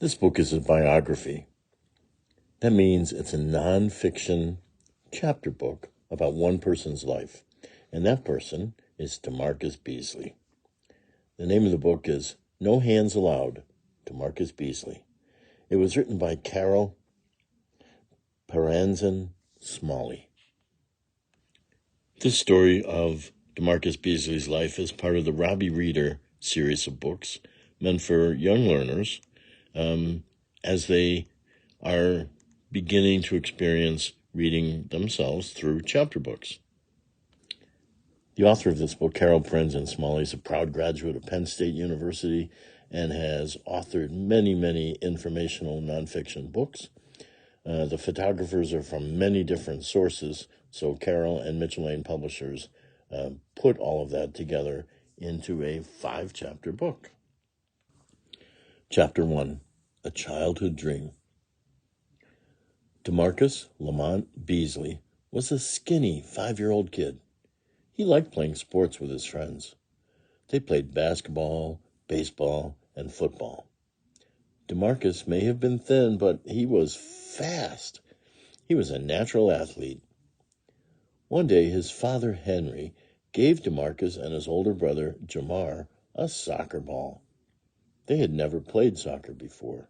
This book is a biography. That means it's a nonfiction chapter book about one person's life, and that person is DaMarcus Beasley. The name of the book is No Hands Allowed, DaMarcus Beasley. It was written by Parenzan Smalley. This story of DaMarcus Beasley's life is part of the Robbie Reader series of books meant for young learners as they are beginning to experience reading themselves through chapter books. The author of this book, Parenzan Smalley, is a proud graduate of Penn State University and has authored many informational nonfiction books. The photographers are from many different sources, so Carroll and Mitchell Lane Publishers put all of that together into a 5-chapter book. Chapter 1, A Childhood Dream. DaMarcus Lamont Beasley was a skinny 5-year-old kid. He liked playing sports with his friends. They played basketball, baseball, and football. DaMarcus may have been thin, but he was fast. He was a natural athlete. One day, his father, Henry, gave DaMarcus and his older brother, Jamar, a soccer ball. They had never played soccer before.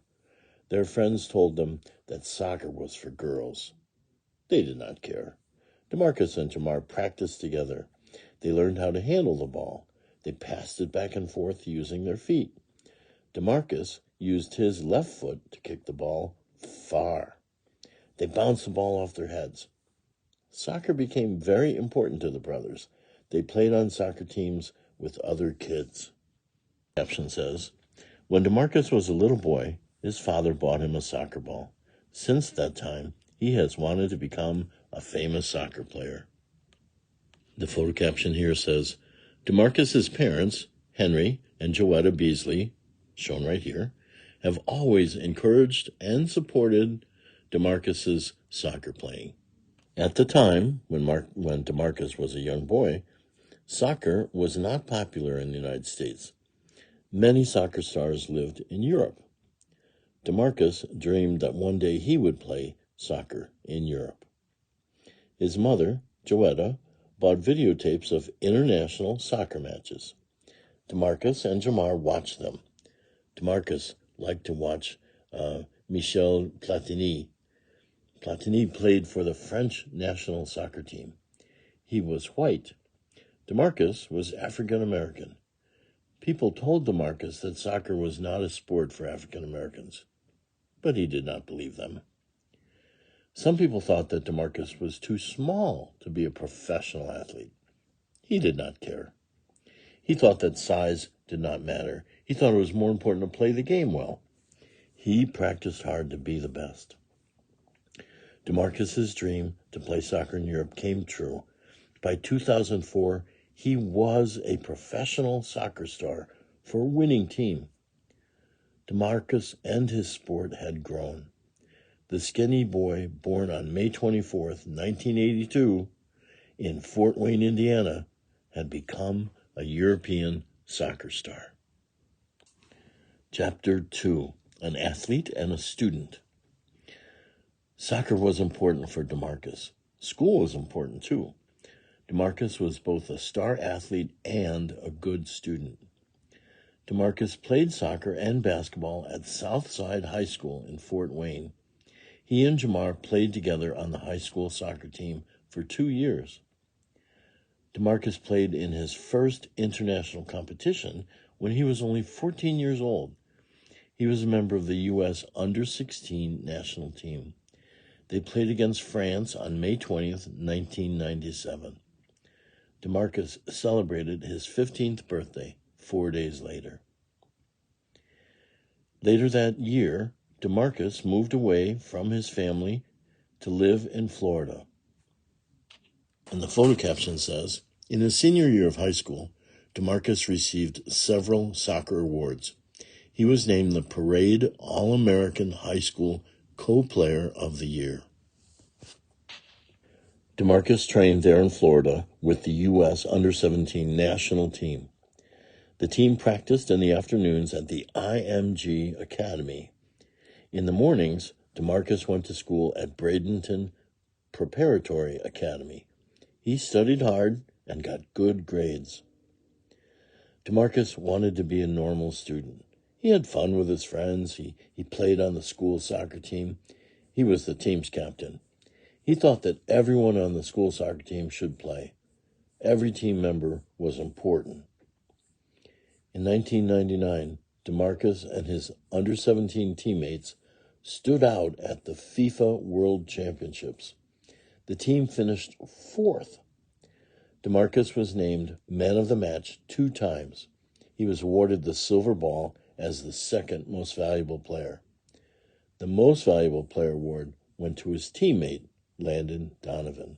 Their friends told them that soccer was for girls. They did not care. DaMarcus and Jamar practiced together. They learned how to handle the ball. They passed it back and forth using their feet. DaMarcus used his left foot to kick the ball far. They bounced the ball off their heads. Soccer became very important to the brothers. They played on soccer teams with other kids. The caption says, when DaMarcus was a little boy, his father bought him a soccer ball. Since that time, he has wanted to become a famous soccer player. The photo caption here says, DaMarcus's parents, Henry and Joetta Beasley, shown right here, have always encouraged and supported DaMarcus's soccer playing. At the time, when DaMarcus was a young boy, soccer was not popular in the United States. Many soccer stars lived in Europe. DaMarcus dreamed that one day he would play soccer in Europe. His mother, Joetta, bought videotapes of international soccer matches. DaMarcus and Jamar watched them. DaMarcus liked to watch Michel Platini. Platini played for the French national soccer team. He was white. DaMarcus was African American. People told DaMarcus that soccer was not a sport for African Americans, but he did not believe them. Some people thought that DaMarcus was too small to be a professional athlete. He did not care. He thought that size did not matter. He thought it was more important to play the game well. He practiced hard to be the best. DaMarcus's dream to play soccer in Europe came true. By 2004, he was a professional soccer star for a winning team. DaMarcus and his sport had grown. The skinny boy born on May 24th, 1982, in Fort Wayne, Indiana, had become a European soccer star. Chapter 2, An Athlete and a Student. Soccer was important for DaMarcus. School was important too. DaMarcus was both a star athlete and a good student. DaMarcus played soccer and basketball at Southside High School in Fort Wayne. He and Jamar played together on the high school soccer team for 2 years. DaMarcus played in his first international competition when he was only 14 years old. He was a member of the U.S. Under-16 national team. They played against France on May 20th, 1997. DaMarcus celebrated his 15th birthday 4 days later. Later that year, DaMarcus moved away from his family to live in Florida. And the photo caption says, in his senior year of high school, DaMarcus received several soccer awards. He was named the Parade All-American High School Co-Player of the Year. DaMarcus trained there in Florida with the U.S. Under-17 national team. The team practiced in the afternoons at the IMG Academy. In the mornings, DaMarcus went to school at Bradenton Preparatory Academy. He studied hard and got good grades. DaMarcus wanted to be a normal student. He had fun with his friends. He played on the school soccer team. He was the team's captain. He thought that everyone on the school soccer team should play. Every team member was important. In 1999, DaMarcus and his under-17 teammates stood out at the FIFA World Championships. The team finished 4th. DaMarcus was named Man of the Match 2 times. He was awarded the Silver Ball as the second most valuable player. The Most Valuable Player award went to his teammate, Landon Donovan.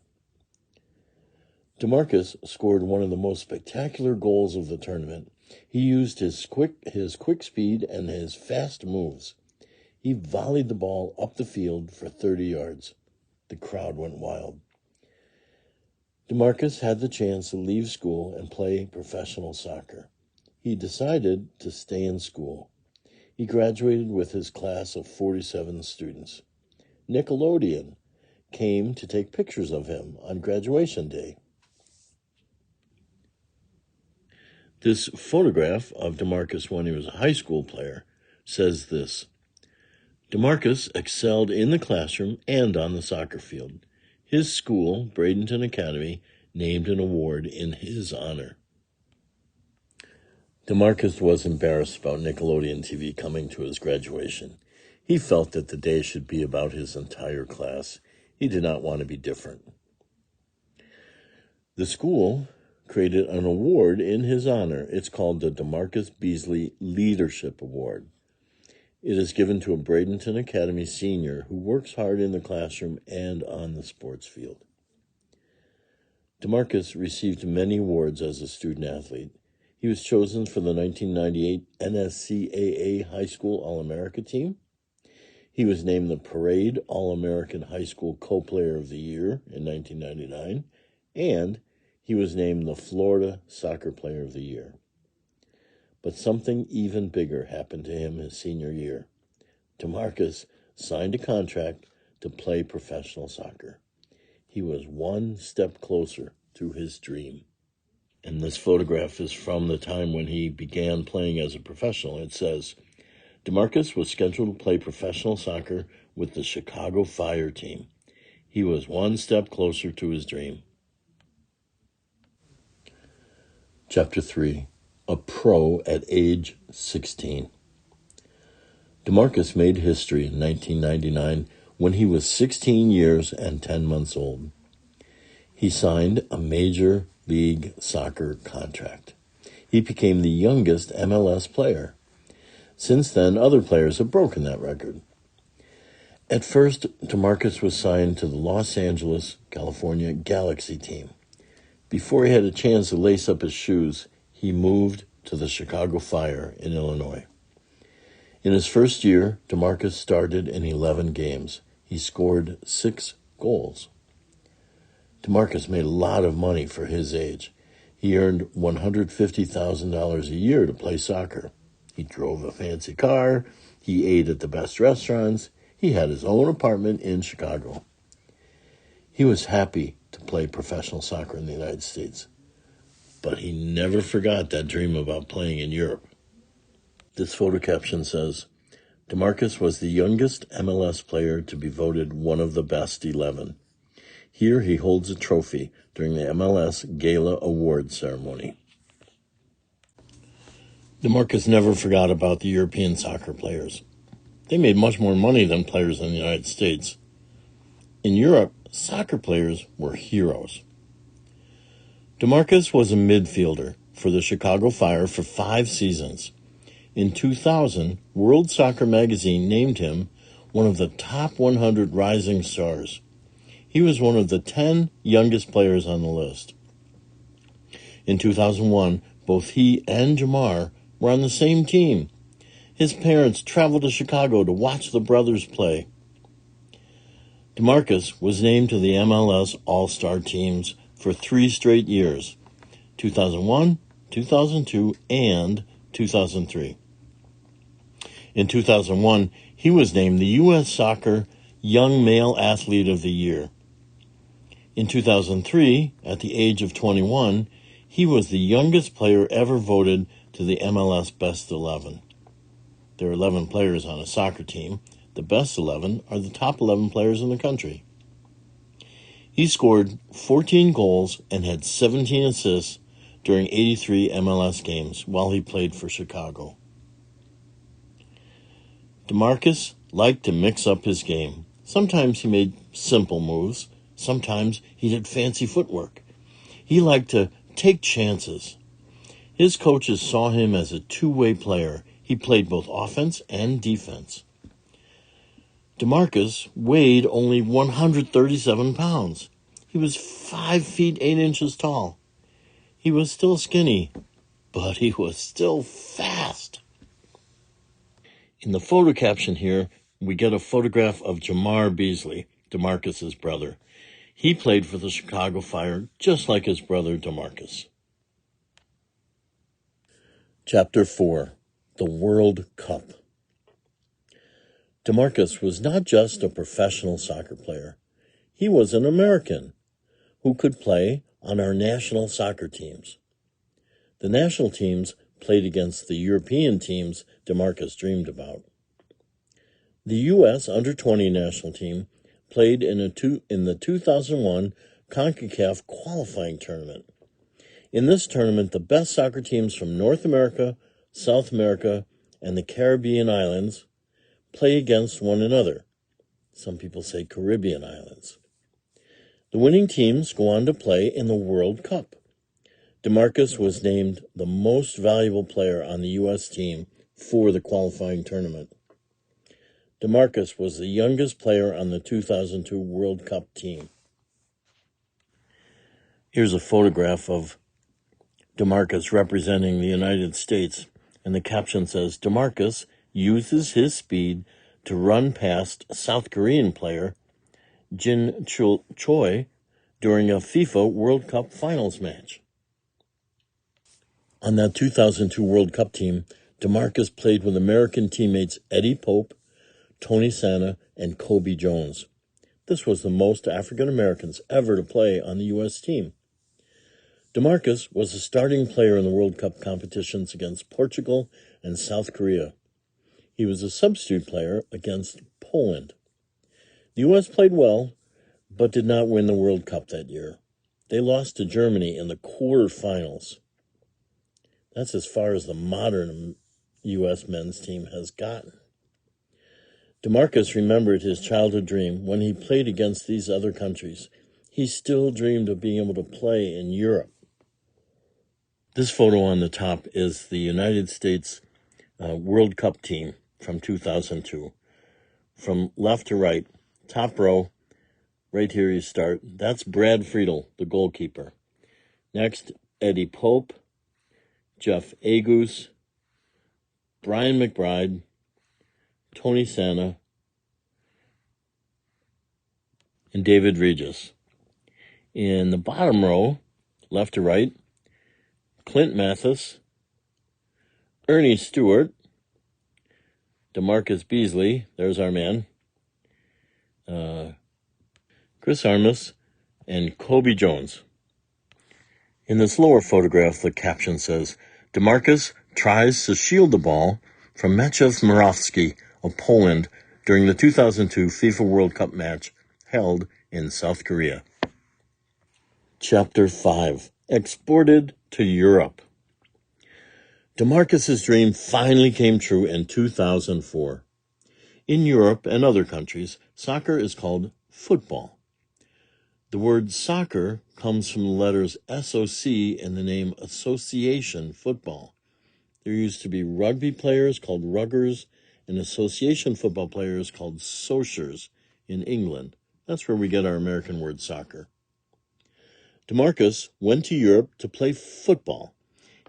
DaMarcus scored one of the most spectacular goals of the tournament. He used his quick speed and his fast moves. He volleyed the ball up the field for 30 yards. The crowd went wild. DaMarcus had the chance to leave school and play professional soccer. He decided to stay in school. He graduated with his class of 47 students. Nickelodeon came to take pictures of him on graduation day. This photograph of DaMarcus when he was a high school player says this: DaMarcus excelled in the classroom and on the soccer field. His school, Bradenton Academy, named an award in his honor. DaMarcus was embarrassed about Nickelodeon TV coming to his graduation. He felt that the day should be about his entire class. He did not want to be different. The school created an award in his honor. It's called the DaMarcus Beasley Leadership Award. It is given to a Bradenton Academy senior who works hard in the classroom and on the sports field. DaMarcus received many awards as a student athlete. He was chosen for the 1998 NSCAA High School All-America team. He was named the Parade All-American High School Co-Player of the Year in 1999, and he was named the Florida Soccer Player of the Year. But something even bigger happened to him his senior year. DaMarcus signed a contract to play professional soccer. He was one step closer to his dream. And this photograph is from the time when he began playing as a professional. It says, DaMarcus was scheduled to play professional soccer with the Chicago Fire team. He was one step closer to his dream. Chapter 3. A pro at age 16. DaMarcus made history in 1999 when he was 16 years and 10 months old. He signed a Major League Soccer contract. He became the youngest MLS player. Since then, other players have broken that record. At first, DaMarcus was signed to the Los Angeles, California Galaxy team. Before he had a chance to lace up his shoes, he moved to the Chicago Fire in Illinois. In his first year, DaMarcus started in 11 games. He scored 6 goals. DaMarcus made a lot of money for his age. He earned $150,000 a year to play soccer. He drove a fancy car. He ate at the best restaurants. He had his own apartment in Chicago. He was happy to play professional soccer in the United States. But he never forgot that dream about playing in Europe. This photo caption says, DaMarcus was the youngest MLS player to be voted one of the best 11. Here he holds a trophy during the MLS Gala Award ceremony. DaMarcus never forgot about the European soccer players. They made much more money than players in the United States. In Europe, soccer players were heroes. DaMarcus was a midfielder for the Chicago Fire for 5 seasons. In 2000, World Soccer Magazine named him one of the top 100 rising stars. He was one of the 10 youngest players on the list. In 2001, both he and Jamar were on the same team. His parents traveled to Chicago to watch the brothers play. DaMarcus was named to the MLS All-Star teams for 3 straight years, 2001, 2002, and 2003. In 2001, he was named the U.S. Soccer Young Male Athlete of the Year. In 2003, at the age of 21, he was the youngest player ever voted to the MLS Best 11. There are 11 players on a soccer team. The best 11 are the top 11 players in the country. He scored 14 goals and had 17 assists during 83 MLS games while he played for Chicago. DaMarcus liked to mix up his game. Sometimes he made simple moves. Sometimes he did fancy footwork. He liked to take chances. His coaches saw him as a two-way player. He played both offense and defense. DaMarcus weighed only 137 pounds. He was 5 feet 8 inches tall. He was still skinny, but he was still fast. In the photo caption here, we get a photograph of Jamar Beasley, DaMarcus's brother. He played for the Chicago Fire just like his brother DaMarcus. Chapter 4, the World Cup. DaMarcus was not just a professional soccer player. He was an American who could play on our national soccer teams. The national teams played against the European teams DaMarcus dreamed about. The U.S. Under-20 national team played in the 2001 CONCACAF qualifying tournament. In this tournament, the best soccer teams from North America, South America, and the Caribbean islands play against one another. Some people say Caribbean islands. The winning teams go on to play in the World Cup. DaMarcus was named the most valuable player on the U.S. team for the qualifying tournament. DaMarcus was the youngest player on the 2002 World Cup team. Here's a photograph of DaMarcus representing the United States, and the caption says, DaMarcus uses his speed to run past South Korean player Jin Choi during a FIFA World Cup finals match. On that 2002 World Cup team, DaMarcus played with American teammates Eddie Pope, Tony Sanneh, and Kobe Jones. This was the most African Americans ever to play on the U.S. team. DaMarcus was a starting player in the World Cup competitions against Portugal and South Korea. He was a substitute player against Poland. The U.S. played well, but did not win the World Cup that year. They lost to Germany in the quarterfinals. That's as far as the modern U.S. men's team has gotten. DaMarcus remembered his childhood dream when he played against these other countries. He still dreamed of being able to play in Europe. This photo on the top is the United States World Cup team from 2002. From left to right, top row, right here you start. That's Brad Friedel, the goalkeeper. Next, Eddie Pope, Jeff Agus, Brian McBride, Tony Sanneh, and David Regis. In the bottom row, left to right, Clint Mathis, Ernie Stewart, DaMarcus Beasley, there's our man, Chris Armas, and Kobe Jones. In this lower photograph, the caption says, DaMarcus tries to shield the ball from Maciej Morawski of Poland during the 2002 FIFA World Cup match held in South Korea. Chapter 5, Exported to Europe. DaMarcus's dream finally came true in 2004. In Europe and other countries, soccer is called football. The word soccer comes from the letters SOC in the name Association Football. There used to be rugby players called ruggers and association football players called sociers in England. That's where we get our American word soccer. DaMarcus went to Europe to play football.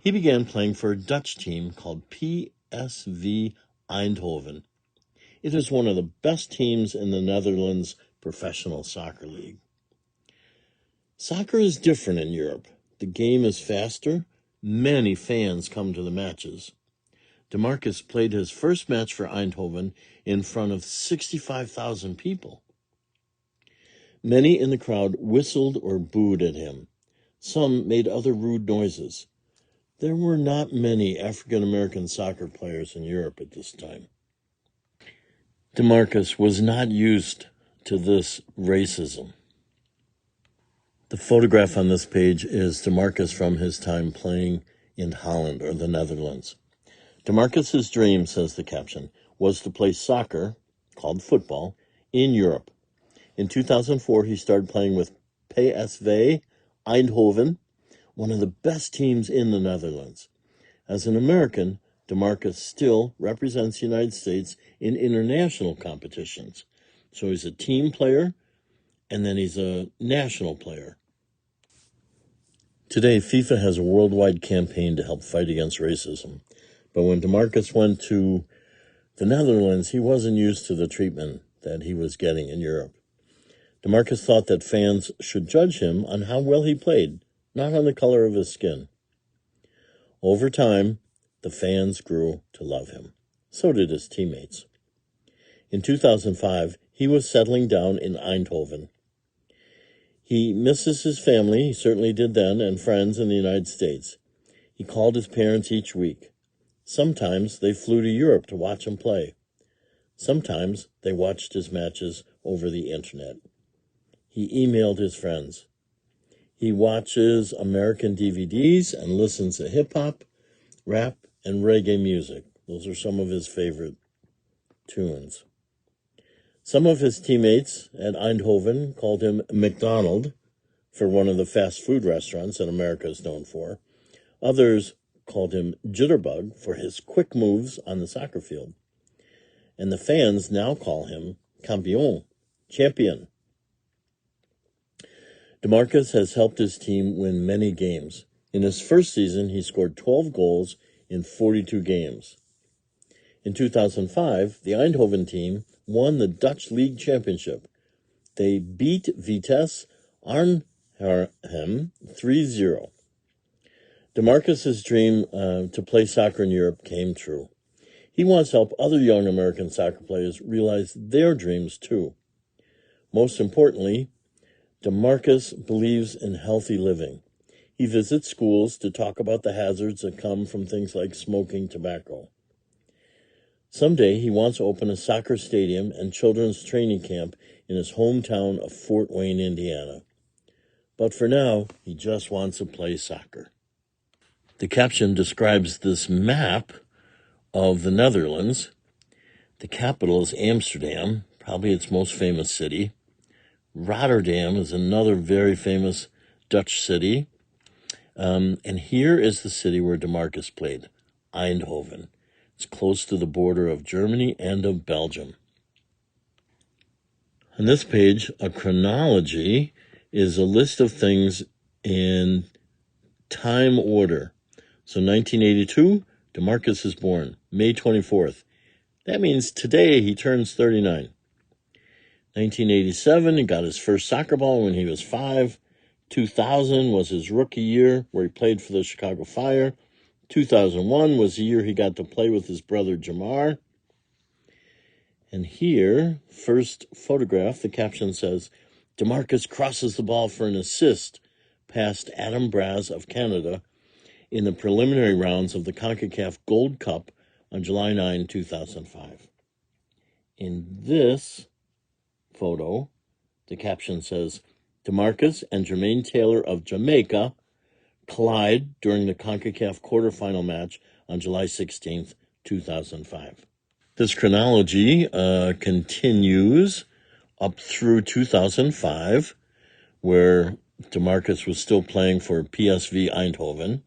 He began playing for a Dutch team called PSV Eindhoven. It is one of the best teams in the Netherlands professional soccer league. Soccer is different in Europe. The game is faster. Many fans come to the matches. DaMarcus played his first match for Eindhoven in front of 65,000 people. Many in the crowd whistled or booed at him. Some made other rude noises. There were not many African-American soccer players in Europe at this time. DaMarcus was not used to this racism. The photograph on this page is DaMarcus from his time playing in Holland or the Netherlands. DaMarcus's dream, says the caption, was to play soccer, called football, in Europe. In 2004, he started playing with PSV Eindhoven, one of the best teams in the Netherlands. As an American, DaMarcus still represents the United States in international competitions. So he's a team player, and then he's a national player. Today, FIFA has a worldwide campaign to help fight against racism. But when DaMarcus went to the Netherlands, he wasn't used to the treatment that he was getting in Europe. DaMarcus thought that fans should judge him on how well he played, not on the color of his skin. Over time, the fans grew to love him. So did his teammates. In 2005, he was settling down in Eindhoven. He misses his family, he certainly did then, and friends in the United States. He called his parents each week. Sometimes they flew to Europe to watch him play. Sometimes they watched his matches over the internet. He emailed his friends. He watches American DVDs and listens to hip-hop, rap, and reggae music. Those are some of his favorite tunes. Some of his teammates at Eindhoven called him McDonald for one of the fast food restaurants that America is known for. Others called him Jitterbug for his quick moves on the soccer field. And the fans now call him Campion, champion. DaMarcus has helped his team win many games. In his first season, he scored 12 goals in 42 games. In 2005, the Eindhoven team won the Dutch League Championship. They beat Vitesse Arnhem 3-0. DaMarcus's dream to play soccer in Europe came true. He wants to help other young American soccer players realize their dreams too. Most importantly, DaMarcus believes in healthy living. He visits schools to talk about the hazards that come from things like smoking tobacco. Someday he wants to open a soccer stadium and children's training camp in his hometown of Fort Wayne, Indiana. But for now, he just wants to play soccer. The caption describes this map of the Netherlands. The capital is Amsterdam, probably its most famous city. Rotterdam is another very famous Dutch city. And here is the city where DaMarcus played, Eindhoven. It's close to the border of Germany and of Belgium. On this page, a chronology is a list of things in time order. So 1982, DaMarcus is born, May 24th. That means today he turns 39. 1987, he got his first soccer ball when he was 5. 2000 was his rookie year where he played for the Chicago Fire. 2001 was the year he got to play with his brother Jamar. And here, first photograph, the caption says, DaMarcus crosses the ball for an assist past Adam Braz of Canada in the preliminary rounds of the CONCACAF Gold Cup on July 9, 2005. In this photo, the caption says, DaMarcus and Jermaine Taylor of Jamaica collide during the CONCACAF quarterfinal match on July 16, 2005. This chronology continues up through 2005, where DaMarcus was still playing for PSV Eindhoven,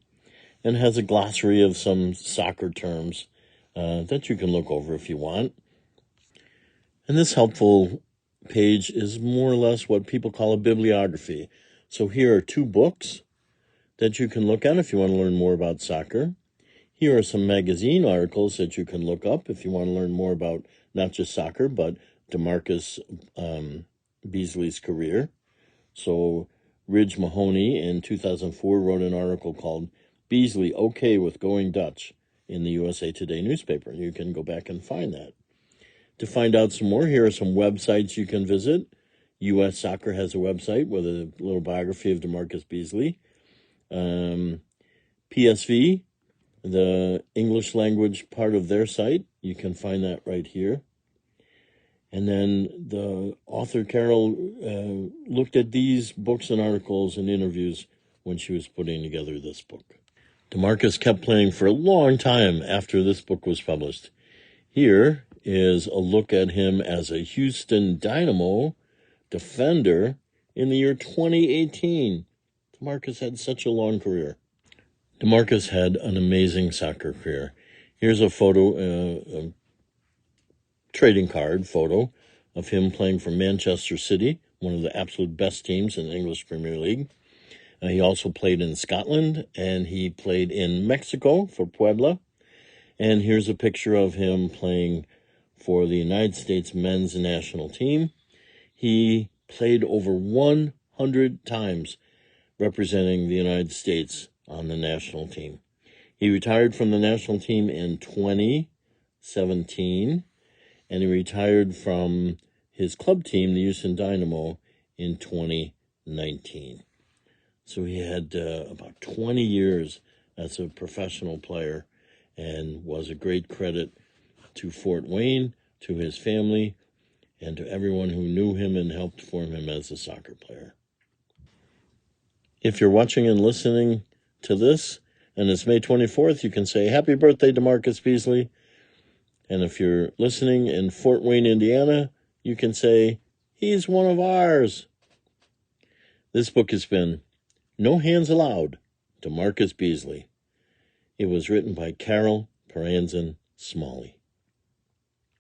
and has a glossary of some soccer terms that you can look over if you want. And this helpful page is more or less what people call a bibliography. So here are 2 books that you can look at if you want to learn more about soccer. Here are some magazine articles that you can look up if you want to learn more about not just soccer, but DaMarcus Beasley's career. So Ridge Mahoney in 2004 wrote an article called Beasley Okay with Going Dutch, in the USA Today newspaper. You can go back and find that. To find out some more, here are some websites you can visit. U.S. Soccer has a website with a little biography of DaMarcus Beasley. PSV, the English language part of their site, you can find that right here. And then the author, Carol, looked at these books and articles and interviews when she was putting together this book. DaMarcus kept playing for a long time after this book was published. Here is a look at him as a Houston Dynamo defender in the year 2018. DaMarcus had such a long career. DaMarcus had an amazing soccer career. Here's a photo, a trading card photo of him playing for Manchester City, one of the absolute best teams in the English Premier League. He also played in Scotland, and he played in Mexico for Puebla. And here's a picture of him playing for the United States men's national team. He played over 100 times representing the United States on the national team. He retired from the national team in 2017, and he retired from his club team, the Houston Dynamo, in 2019. So he had about 20 years as a professional player and was a great credit to Fort Wayne, to his family, and to everyone who knew him and helped form him as a soccer player. If you're watching and listening to this, and it's May 24th, you can say, "Happy birthday, DaMarcus Beasley." And if you're listening in Fort Wayne, Indiana, you can say, "He's one of ours." This book has been No Hands Allowed, DaMarcus Beasley. It was written by Carol Parenzan Smalley.